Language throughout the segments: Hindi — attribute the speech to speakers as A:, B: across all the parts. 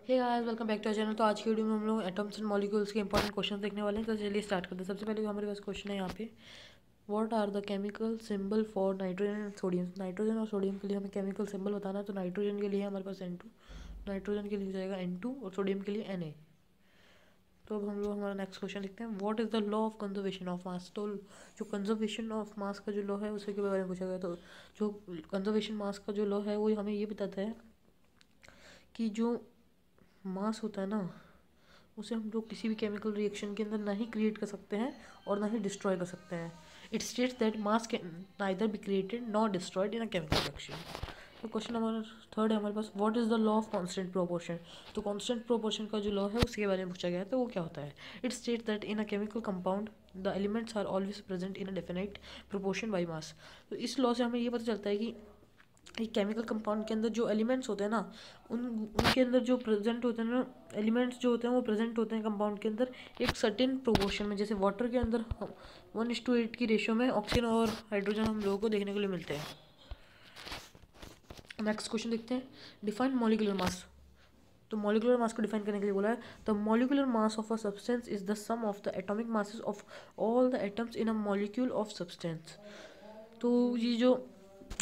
A: Hey guys, welcome back to our channel. तो आज की वीडियो में हम लोग एटम्स एंड मॉलिक्यूल्स के इंपॉर्टेंट क्वेश्चन देखने वाले हैं। तो चलिए स्टार्ट करते हैं। सबसे पहले हमारे पास क्वेश्चन है यहाँ पे, what are the chemical symbol for nitrogen and sodium. Nitrogen और सोडियम के लिए हमें केमिकल सिंबल बताना है। तो नाइट्रोजन के लिए हमारे पास N2, नाइट्रोजन के लिए हो जाएगा N2 और सोडियम के लिए Na। तो अब हम लोग हमारा नेक्स्ट क्वेश्चन लिखते हैं, what is the law of conservation of mass. तो जो कंजर्वेशन ऑफ मास का जो लॉ है उसी के बारे में पूछा गया। तो जो कंजर्वेशन मास का जो लॉ है वो हमें ये बताता है कि जो मास होता है ना, उसे हम लोग किसी भी केमिकल रिएक्शन के अंदर ना ही क्रिएट कर सकते हैं और ना ही डिस्ट्रॉय कर सकते हैं। It states that mass can neither be created not destroyed in a chemical reaction. तो क्वेश्चन नंबर थर्ड है हमारे पास, what is the law of constant proportion. तो कांस्टेंट प्रोपोर्शन का जो लॉ है उसके बारे में पूछा गया है। तो वो क्या होता है, it states that in a chemical compound the elements are always present in a definite proportion by mass. तो इस लॉ से हमें ये पता चलता है कि एक केमिकल कंपाउंड के अंदर जो एलिमेंट्स होते हैं ना, उनके अंदर जो प्रेजेंट होते हैं ना, एलिमेंट्स जो होते हैं वो प्रेजेंट होते हैं कंपाउंड के अंदर एक सर्टेन प्रोपोर्शन में। जैसे वाटर के अंदर 1:8 की रेशियो में ऑक्सीजन और हाइड्रोजन हम लोगों को देखने के लिए मिलते हैं। नेक्स्ट क्वेश्चन देखते हैं, डिफाइन मॉलिक्यूलर मास। तो मॉलिक्यूलर मास को डिफाइन करने के लिए बोला है, the molecular mass of a substance is the sum of the atomic masses of all the atoms in a molecule of substance. तो ये जो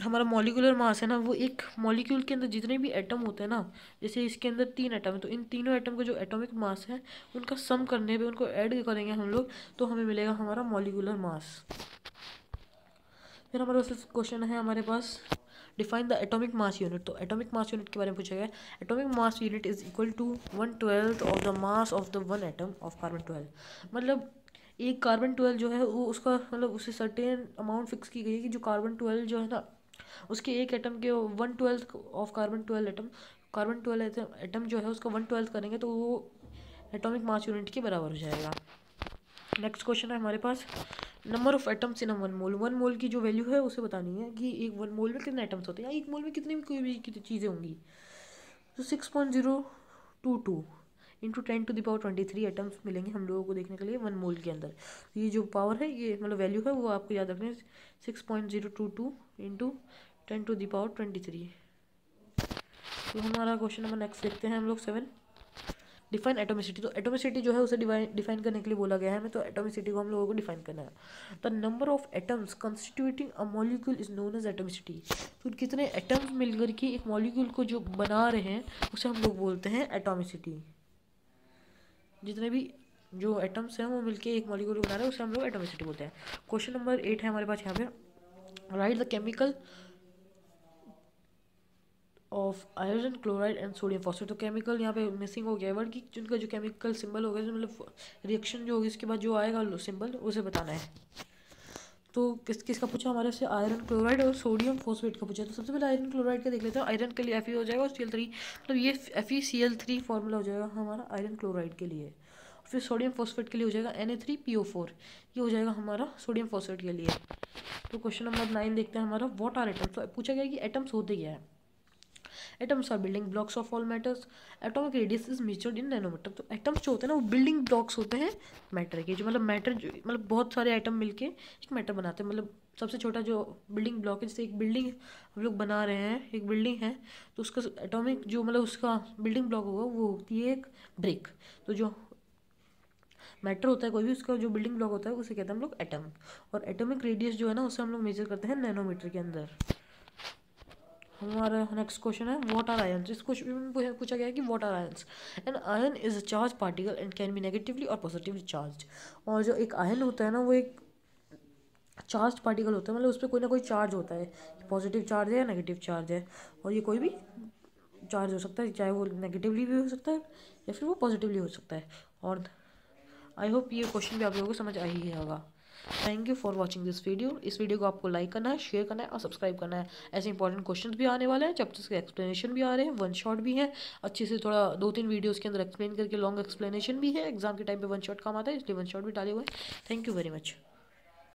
A: हमारा मॉलिक्यूलर मास है ना, वो एक मॉलिक्यूल के अंदर जितने भी एटम होते हैं ना, जैसे इसके अंदर 3 एटम है, तो इन तीनों एटम का जो एटॉमिक मास है उनका सम करने पे, उनको ऐड करेंगे हम लोग, तो हमें मिलेगा हमारा मॉलिक्यूलर मास। फिर हमारे पास क्वेश्चन है हमारे पास, define the atomic mass unit. तो एटॉमिक मास यूनिट के बारे में पूछा गया है, atomic mass unit is equal to 1/12 of the mass of the one atom of carbon 12। मतलब एक कार्बन 12 जो है वो उसका मतलब उसे सर्टेन अमाउंट फिक्स की गई है कि जो कार्बन 12 जो है ना, उसके एक एटम के 1/12 of carbon 12 atom, carbon 12 atom जो है उसका 1/12 करेंगे तो वो एटॉमिक मास यूनिट के बराबर हो जाएगा। नेक्स्ट क्वेश्चन है हमारे पास, नंबर ऑफ एटम्स इन अ 1 मोल। 1 मोल की जो वैल्यू है उसे बतानी है कि एक 1 मोल में कितने एटम्स होते हैं, या 1 मोल में कितनी भी कोई भी चीज़ें होंगी। तो 6.022 इंटू 10⁻23 एटम्स मिलेंगे हम लोगों को देखने के लिए 1 मोल के अंदर। ये जो पावर है, ये मतलब वैल्यू है, वो आपको याद रखनी है, 6.022 इंटू 10⁻23। तो हमारा क्वेश्चन नंबर नेक्स्ट देखते हैं हम लोग 7, डिफाइन एटोमिसिटी। तो एटोमिसिटी जो है उसे डिफाइन करने के लिए बोला गया है हमें। तो एटोमिसिटी को हम लोगों को डिफाइन करना है, the number of atoms constituting a molecule is known as atomicity. तो कितने एटम्स मिलकर के एक मॉलिक्यूल को जो बना रहे हैं उसे हम लोग बोलते हैं एटोमिसिटी। जितने भी जो एटम्स हैं वो मिलकर एक मॉलिक्यूल बना रहे हैं उसे हम लोग एटोमिसिटी बोलते हैं। क्वेश्चन नंबर 8 है हमारे पास यहाँ पे, right the chemical of iron chloride and sodium phosphate. तो केमिकल यहाँ पे मिसिंग हो गया है वर्ड की, जिनका जो केमिकल सिंबल होगा, मतलब रिएक्शन जो होगी इसके बाद जो आएगा सिंबल, उसे बताना है। तो किसका पूछा हमारे से, आयरन क्लोराइड और सोडियम फॉस्फेट का पूछा। तो सबसे पहले आयरन क्लोराइड का देख लेते हैं। आयरन के लिए Fe हो जाएगा और Cl3, मतलब ये FeCl3 फॉर्मूला हो जाएगा हमारा आयरन क्लोराइड के लिए। फिर सोडियम फॉस्फेट के लिए हो जाएगा Na3PO4, ये हो जाएगा हमारा सोडियम फॉस्फेट के लिए। तो क्वेश्चन नंबर 9 देखते हैं हमारा, व्हाट आर एटम्स। तो पूछा गया कि एटम्स होते क्या है। Atoms are building blocks of all matters, atomic radius is measured in nanometre. तो एटम्स जो होते हैं ना, वो बिल्डिंग ब्लॉक्स होते हैं मैटर के, जो मतलब मैटर जो मतलब बहुत सारे एटम मिलके एक मैटर बनाते हैं। मतलब सबसे छोटा जो बिल्डिंग ब्लॉक है, जैसे एक बिल्डिंग हम लोग बना रहे हैं, एक बिल्डिंग है, तो उसका एटॉमिक जो मतलब उसका बिल्डिंग ब्लॉक होगा वो होती है एक ब्रिक। तो जो मैटर होता है कोई भी, उसका जो बिल्डिंग ब्लॉक होता है उसे कहते हैं हम लोग एटम। और एटॉमिक रेडियस जो है ना, उसे हम लोग मेजर करते हैं नैनोमीटर के अंदर। हमारा नेक्स्ट क्वेश्चन है, व्हाट आर आयंस। इस क्वेश्चन में पूछा गया है कि what are ions. An ion is a charge particle and can be negatively और पॉजिटिवली चार्ज। और जो एक आयन होता है ना, वो एक चार्ज पार्टिकल होता है, मतलब उस पर कोई ना कोई चार्ज होता है, पॉजिटिव चार्ज है या नेगेटिव चार्ज है, और ये कोई भी चार्ज हो सकता है, चाहे वो नेगेटिवली भी हो सकता है या फिर वो पॉजिटिवली हो सकता है। और आई होप ये क्वेश्चन भी आप लोगों को समझ आ ही होगा। Thank you for watching this video. इस वीडियो को आपको लाइक करना है, शेयर करना है और सब्सक्राइब करना है। ऐसे इंपॉर्टेंट क्वेश्चंस भी आने वाले हैं, चैप्टर्स के एक्सप्लेनेशन भी आ रहे हैं, 1 शॉट भी है, अच्छे से थोड़ा 2-3 वीडियोस के अंदर एक्सप्लेन करके लॉन्ग एक्सप्लेनेशन भी है। एग्जाम के टाइम पे 1 शॉट काम आता है, इसलिए 1 शॉट भी डाले हुए हैं। Thank you very much.